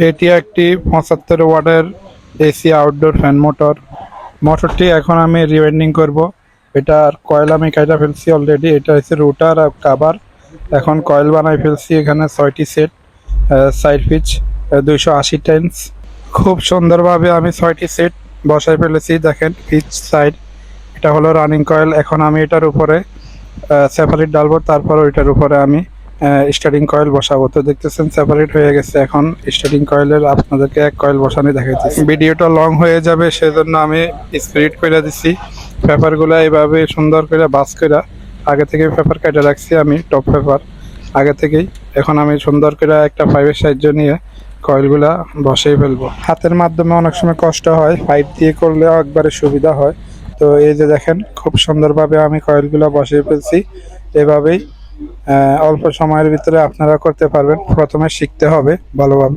এটি একটি 75 ওয়াটের এসি আউটডোর ফ্যান মোটর। মোটরটি এখন আমি রিওয়াইন্ডিং করব। এটার কয়েল আমি কাটা ফেলছি অলরেডি। এটা হচ্ছে রোটার আর কাভার। এখন কয়েল বানাই ফেলছি এখানে 6টি সেট, সাইড পিচ 280 টাইমস। খুব সুন্দরভাবে আমি 6টি সেট বসাই ফেলেছি। দেখেন পিচ সাইড, এটা হলো রানিং কয়েল। এখন আমি এটার উপরে সেপারেট ডালবো, তারপর ওইটার উপরে আমি স্টার্টিং কয়েল বসাবো। তো দেখতেছেন সেপারেট হয়ে গেছে। এখন স্টার্টিং কয়েলের আপনাদেরকে এক কয়েল বসানো দেখাইতেছি। ভিডিওটা লং হয়ে যাবে, সেজন্য আমি স্পিড করে দিচ্ছি। পেপারগুলো এইভাবে সুন্দর করে বাস করে আগে থেকে পেপার কেটে রাখছি আমি, টপ পেপার আগে থেকেই। এখন আমি সুন্দর করে একটা পাইপের সাহায্য নিয়ে কয়েলগুলা বসিয়ে ফেলবো। হাতের মাধ্যমে অনেক সময় কষ্ট হয়, পাইপ দিয়ে করলে একবারে সুবিধা হয়। তো এই যে দেখেন খুব সুন্দরভাবে আমি কয়েলগুলো বসিয়ে ফেলছি। এভাবেই অল্প সময়ের ভিতরে আপনারা করতে পারবেন। প্রথমে শিখতে হবে ভালোভাবে।